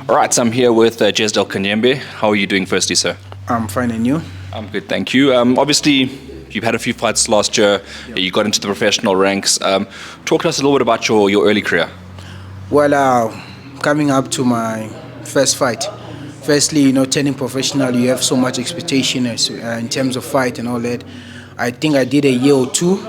All right, so I'm here with Jesdel Kayembe. How are you doing, firstly, sir? I'm fine, and you? I'm good, thank you. Obviously, you've had a few fights last year. You got into the professional ranks. Talk to us a little bit about your early career. Well, coming up to my first fight. Firstly, turning professional, you have so much expectation in terms of fight and all that. I think I did a year or two,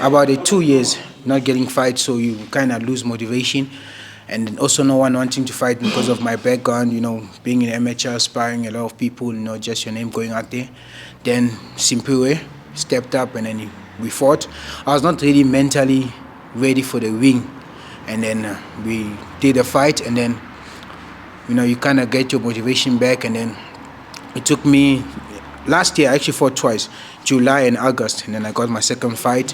about 2 years, not getting fight, so you kind of lose motivation. And also no one wanting to fight because of my background, being in amateur, sparring a lot of people, just your name going out there. Then Simpiwe stepped up and then we fought. I was not really mentally ready for the ring. And then we did a fight and then, you kind of get your motivation back. And then it took me, last year I actually fought twice, July and August. And then I got my second fight,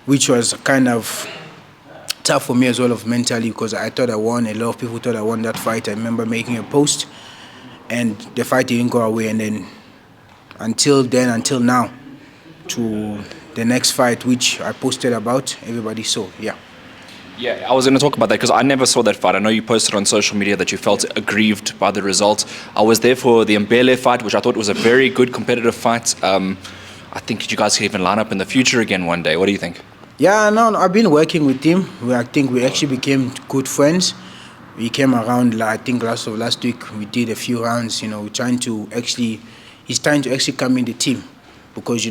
which was kind of tough for me as well mentally because I thought I won. A lot of people thought I won that fight. I remember making a post and the fight didn't go away. And then until now, to the next fight, which I posted about, everybody saw, yeah. Yeah, I was going to talk about that because I never saw that fight. I know you posted on social media that you felt aggrieved by the result. I was there for the Mbele fight, which I thought was a very good competitive fight. I think you guys can even line up in the future again one day. What do you think? Yeah, no, I've been working with him. I think we actually became good friends. We came around, I think last week, we did a few rounds, he's trying to actually come in the team because,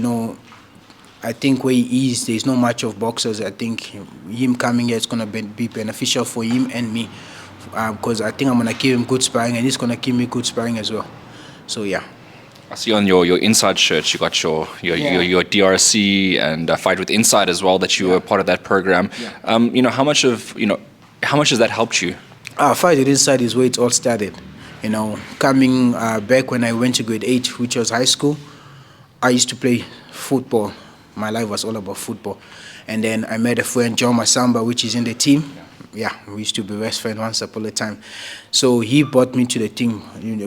I think where he is, there's not much of boxers. I think him coming here is going to be beneficial for him and me because I think I'm going to give him good sparring and he's going to give me good sparring as well. So, yeah. I see on your Inside shirt, you got your DRC and Fight with Inside as well, that you were part of that program. Yeah. How much has that helped you? Fight with Inside is where it all started. Coming back when I went to grade 8, which was high school, I used to play football. My life was all about football. And then I met a friend, John Masamba, which is in the team. Yeah, we used to be best friends once upon a time. So he brought me to the team.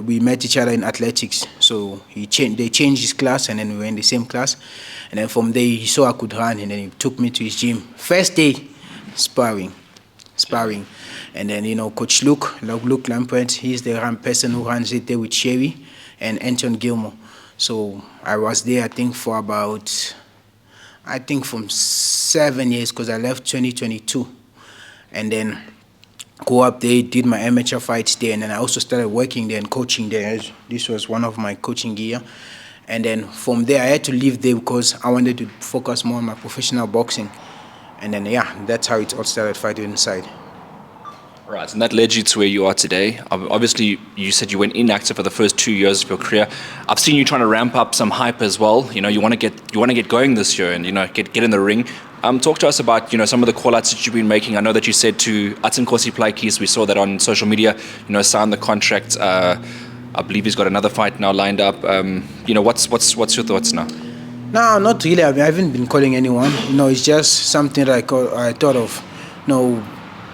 We met each other in athletics. So they changed his class and then we were in the same class. And then from there, he saw I could run and then he took me to his gym. First day, sparring. And then, Coach Luke Lampert, he's the person who runs it there with Sherry and Anton Gilmore. So I was there, I think, for about, from 7 years because I left 2022. And then go up there, did my amateur fights there, and then I also started working there and coaching there. This was one of my coaching gear. And then from there, I had to leave there because I wanted to focus more on my professional boxing. And then, that's how it all started, Fighting Inside. Right, and that led you to where you are today. Obviously, you said you went inactive for the first 2 years of your career. I've seen you trying to ramp up some hype as well. You want to get going this year and get in the ring. Talk to us about some of the call-outs that you've been making. I know that you said to Plaatjies, Plaatjies, we saw that on social media. Signed the contract. I believe he's got another fight now lined up. What's your thoughts now? No, not really. I haven't been calling anyone. It's just something that I thought of.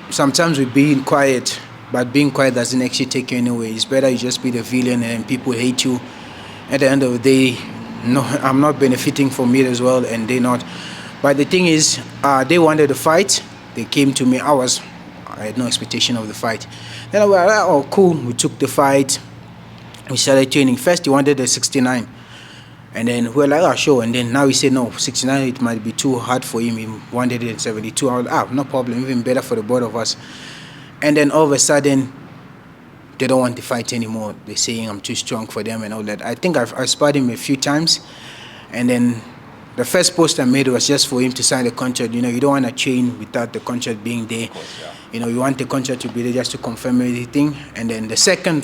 Sometimes we're being quiet, but being quiet doesn't actually take you anywhere. It's better you just be the villain and people hate you. At the end of the day, no, I'm not benefiting from it as well, and they're not. But the thing is, they wanted the fight. They came to me. I had no expectation of the fight. Then I was like, oh, cool. We took the fight. We started training. First, he wanted the 69. And then we were like, oh, sure. And then now he said, no, 69, it might be too hard for him. He wanted it in 72. I was like, no problem, even better for the both of us. And then all of a sudden, they don't want to fight anymore. They're saying I'm too strong for them and all that. I think I sparred him a few times. And then the first post I made was just for him to sign the contract. You don't want to train without the contract being there. Course, yeah. You want the contract to be there just to confirm everything. And then the second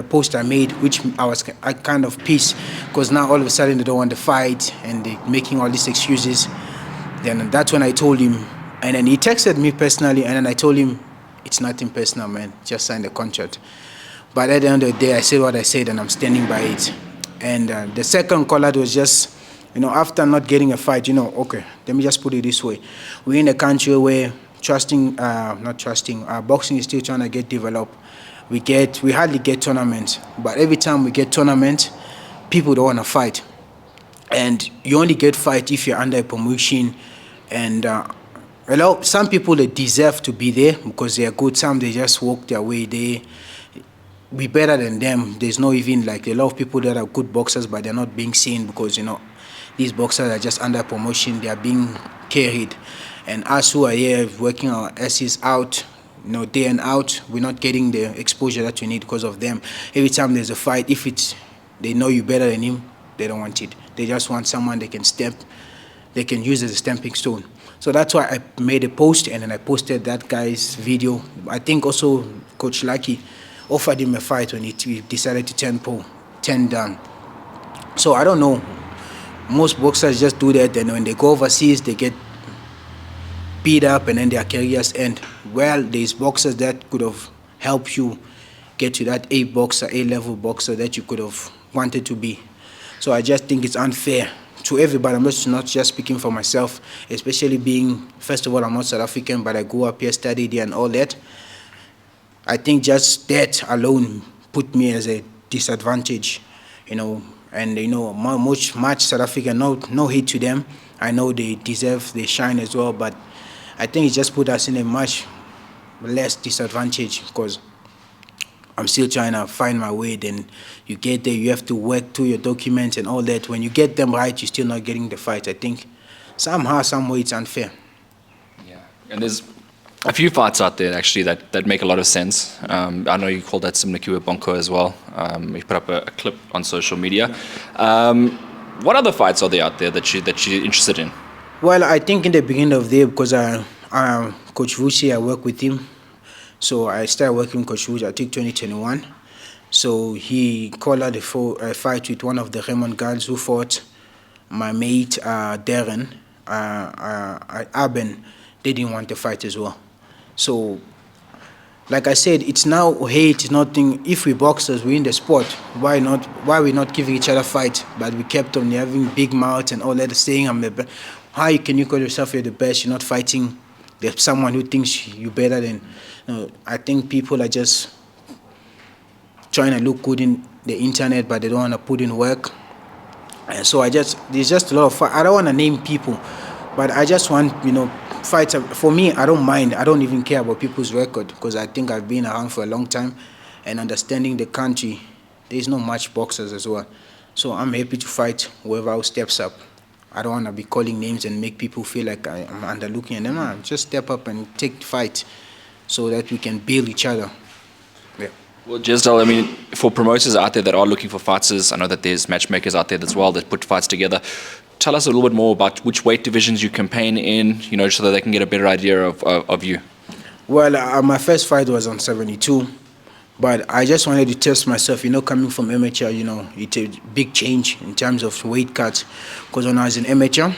post I made, which I kind of pissed, because now all of a sudden they don't want to fight and they're making all these excuses. Then that's when I told him. And then he texted me personally, and then I told him, it's nothing personal, man. Just sign the contract. But at the end of the day, I said what I said, and I'm standing by it. And the second call out was just, after not getting a fight, okay, let me just put it this way. We're in a country where boxing is still trying to get developed. We hardly get tournaments, but every time we get tournaments, people don't want to fight. And you only get fight if you're under a promotion. And some people, they deserve to be there because they are good. Some, they just walk their way. be better than them. There's no even like a lot of people that are good boxers, but they're not being seen because these boxers are just under promotion. They are being carried, and us who are here working our asses out, day and out, we're not getting the exposure that we need because of them. Every time there's a fight, if they know you better than him, they don't want it. They just want someone they can use as a stamping stone. So that's why I made a post, and then I posted that guy's video. I think also Coach Lucky offered him a fight when he decided to turn down. So I don't know. Most boxers just do that, and when they go overseas, they get beat up, and then their careers end. Well, there's boxers that could have helped you get to that A-level boxer that you could have wanted to be. So I just think it's unfair to everybody. I'm not just speaking for myself, especially being, first of all, I'm not South African, but I grew up here, studied here and all that. I think just that alone put me as a disadvantage, and much South African, no hate to them. I know they deserve, they shine as well, but I think it just put us in a much less disadvantage because I'm still trying to find my way. Then you get there, you have to work through your documents and all that. When you get them right, you're still not getting the fight. I think somehow, some way, it's unfair. Yeah, and there's a few fights out there actually that make a lot of sense. I know you called that Simnakiwe Bonko as well. You put up a clip on social media. What other fights are there out there that you're interested in? Well, I think in the beginning of the day, because Coach Vusi, I work with him. So I started working with Coach Vusi, I think 2021. So he called out a fight with one of the Raymond guys who fought my mate, Darren. Aben, they didn't want the fight as well. So, like I said, it's now hate, nothing. If we boxers, we in the sport, why not? Why we not giving each other fight? But we kept on having big mouth and all that, saying I'm the best. How can you call yourself you're the best? You're not fighting. There's someone who thinks you're better than. I think people are just trying to look good in the internet, but they don't want to put in work. And so there's just a lot of fight. I don't want to name people, but I just want, fights. For me, I don't mind. I don't even care about people's record because I think I've been around for a long time and understanding the country. There's no much boxers as well. So I'm happy to fight whoever steps up. I don't want to be calling names and make people feel like I'm underlooking at them. No, just step up and take the fight so that we can build each other. Yeah. Well, Jesdel, I mean, for promoters out there that are looking for fighters, I know that there's matchmakers out there as well that put fights together. Tell us a little bit more about which weight divisions you campaign in, so that they can get a better idea of you. Well, my first fight was on 72, but I just wanted to test myself. Coming from amateur, it's a big change in terms of weight cuts. Because when I was in amateur,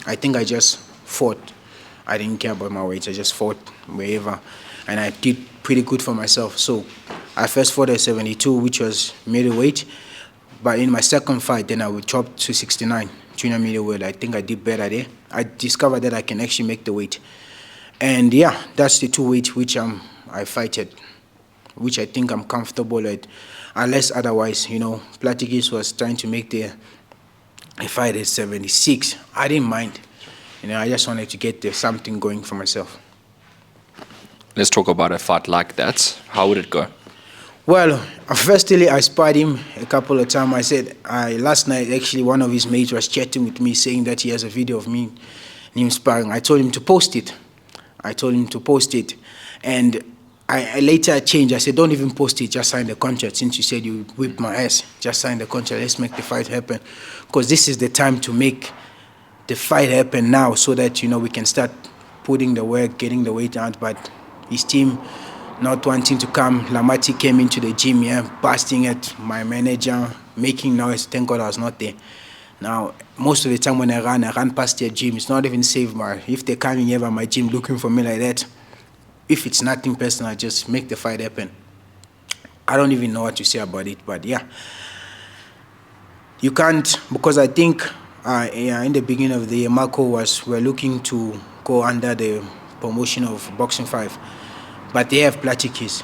I think I just fought. I didn't care about my weight. I just fought wherever, and I did pretty good for myself. So I first fought at 72, which was middleweight. But in my second fight, then I would chop to 69. Junior middleweight, I think I did better there. I discovered that I can actually make the weight. And yeah, that's the two weights which I fight at, which I think I'm comfortable at. Unless otherwise, Plaatjies was trying to make a fight at 76. I didn't mind. I just wanted to get something going for myself. Let's talk about a fight like that. How would it go? Well, firstly, I sparred him a couple of times. I said, last night, actually, one of his mates was chatting with me, saying that he has a video of me and him sparring. I told him to post it. And I later changed. I said, don't even post it, just sign the contract. Since you said you whipped my ass, just sign the contract. Let's make the fight happen. Because this is the time to make the fight happen now so that, we can start putting the work, getting the weight out. But his team not wanting to come. Lamati came into the gym, busting at my manager, making noise. Thank God I was not there. Now, most of the time when I run past their gym. It's not even safe, but if they're coming here by my gym looking for me like that, if it's nothing personal, I just make the fight happen. I don't even know what to say about it, but yeah. You can't, because I think in the beginning of the year, we're looking to go under the promotion of Boxing 5. But they have Plaatjies,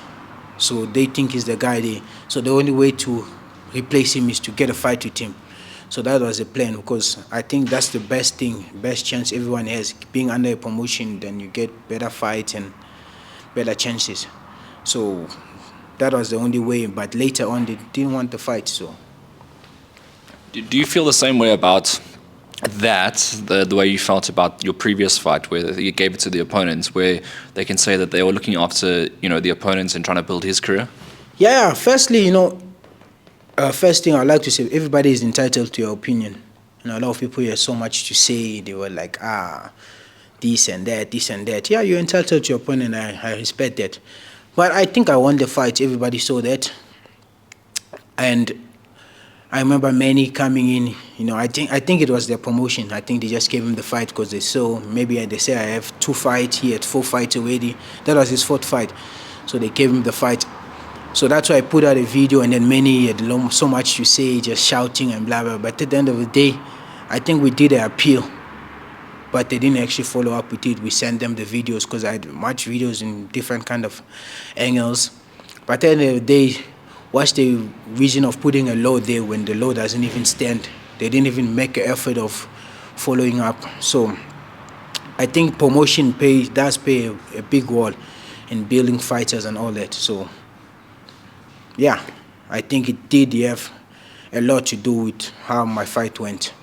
so they think he's the guy there. So the only way to replace him is to get a fight with him. So that was the plan, because I think that's the best thing, best chance everyone has. Being under a promotion, then you get better fights and better chances. So that was the only way. But later on, they didn't want the fight. So Do you feel the same way about that, the way you felt about your previous fight, where you gave it to the opponents, where they can say that they were looking after, the opponents and trying to build his career? yeah, firstly, first thing I'd like to say, everybody is entitled to your opinion. A lot of people have so much to say. They were like, this and that, this and that. Yeah, you're entitled to your opinion. I respect that. But I think I won the fight. Everybody saw that. And I remember many coming in. I think it was their promotion. I think they just gave him the fight because they saw, maybe they say I have 2 fights. He had 4 fights already. That was his 4th fight. So they gave him the fight. So that's why I put out a video, and then many had so much to say, just shouting and blah, blah. But at the end of the day, I think we did an appeal. But they didn't actually follow up with it. We sent them the videos because I had much videos in different kind of angles. But at the end of the day, what's the reason of putting a law there when the law doesn't even stand? They didn't even make an effort of following up. So I think promotion does play a big role in building fighters and all that. So yeah, I think it did have a lot to do with how my fight went.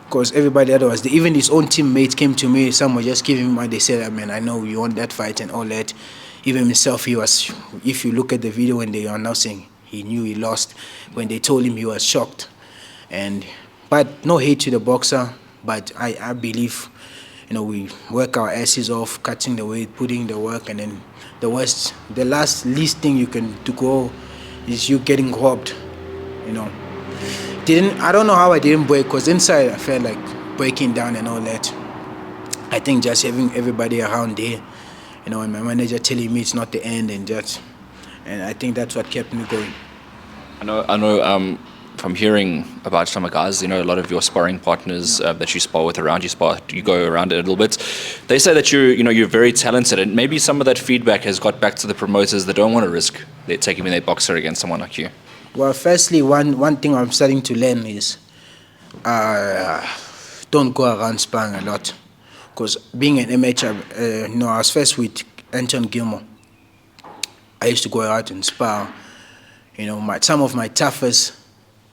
Because everybody else, even his own teammates came to me, some were just giving him what they said, man, I know you won that fight and all that. Even himself, if you look at the video when they were announcing, he knew he lost. When they told him, he was shocked. But no hate to the boxer, but I believe, we work our asses off, cutting the weight, putting the work, and then the least thing you can go is you getting robbed, I don't know how I didn't break, because inside I felt like breaking down and all that. I think just having everybody around there, and my manager telling me it's not the end, and I think that's what kept me going. I know. From hearing about some guys, a lot of your sparring partners that you spar with around, you go around it a little bit. They say that you're very talented, and maybe some of that feedback has got back to the promoters that don't want to risk taking their boxer against someone like you. Well, firstly, one thing I'm starting to learn is don't go around sparring a lot, because being an amateur, I was first with Anton Gilmore. I used to go out and spar. Some of my toughest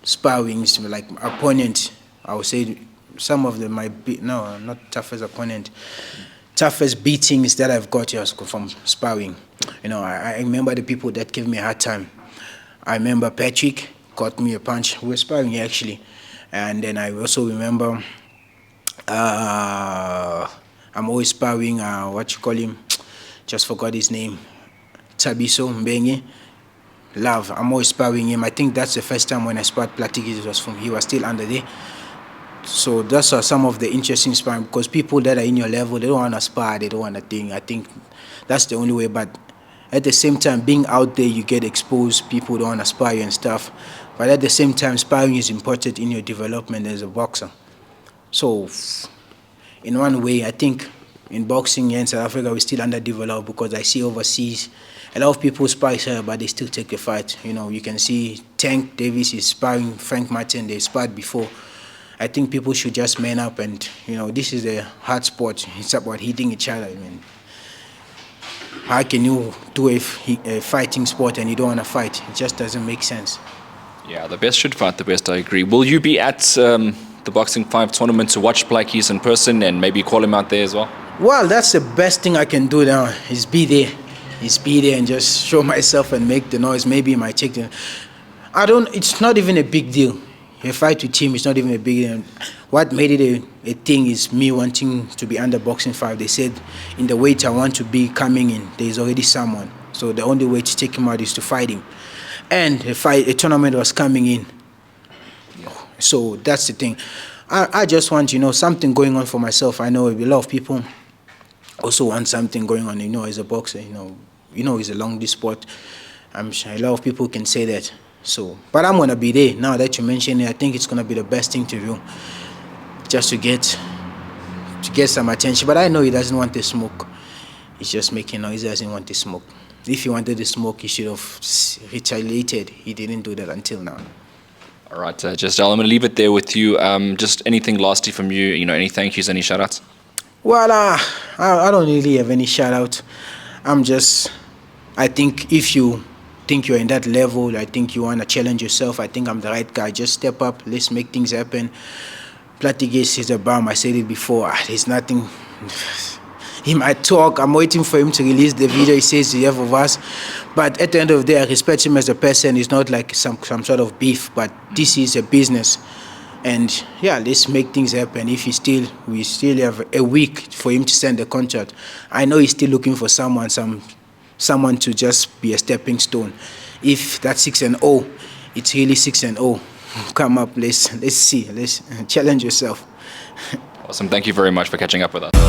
sparrings, like opponent, I would say some of them might be, no, not toughest opponent, toughest beatings that I've got here from sparring. I remember the people that gave me a hard time. I remember Patrick got me a punch. We were sparring actually. And then I also remember, I'm always sparring, what you call him, just forgot his name, Tabiso Mbenge. Love, I'm always sparring him. I think that's the first time when I sparred Plaatjies, he was still under there. So those are some of the interesting sparring, because people that are in your level, they don't want to spar, they don't want to think. I think that's the only way. But at the same time, being out there, you get exposed, people don't want to spar you and stuff. But at the same time, sparring is important in your development as a boxer. So in one way, I think in boxing here in South Africa, we're still underdeveloped, because I see overseas, a lot of people spar each other, but they still take a fight. You can see Tank Davis is sparring Frank Martin. They sparred before. I think people should just man up, and this is a hard sport. It's about hitting each other. How can you do a fighting sport and you don't want to fight? It just doesn't make sense. Yeah, the best should fight the best, I agree. Will you be at the Boxing 5 tournament to watch Plaatjies in person and maybe call him out there as well? Well, that's the best thing I can do now, is be there. Be there and just show myself and make the noise. Maybe my check. It's not even a big deal. A fight with him is not even a big deal. What made it a thing is me wanting to be under Boxing 5. They said in the weight I want to be coming in, there's already someone. So the only way to take him out is to fight him. And a tournament was coming in. So that's the thing. I just want, something going on for myself. I know a lot of people also want something going on, as a boxer, it's a long distance sport. I'm sure a lot of people can say that. So, but I'm gonna be there. Now that you mention it, I think it's gonna be the best thing to do, just to get some attention. But I know he doesn't want the smoke. He's just making noise. He doesn't want the smoke. If he wanted the smoke, he should have retaliated. He didn't do that until now. All right, Jesdel, I'm gonna leave it there with you. Just anything lastly from you? Any thank yous, any shout outs? Well, I don't really have any shout out. I think if you think you're in that level. I think you want to challenge yourself. I think I'm the right guy. Just step up. Let's make things happen. Plaatjies is a bum. I said it before. There's nothing. He might talk. I'm waiting for him to release the video he says he have of us. But at the end of the day, I respect him as a person. It's not like some sort of beef, but this is a business. And yeah, let's make things happen. If we still have a week for him to send the contract. I know he's still looking for someone to just be a stepping stone. If that's 6-0, it's really 6-0. Come up, let's see, let's challenge yourself. Awesome. Thank you very much for catching up with us.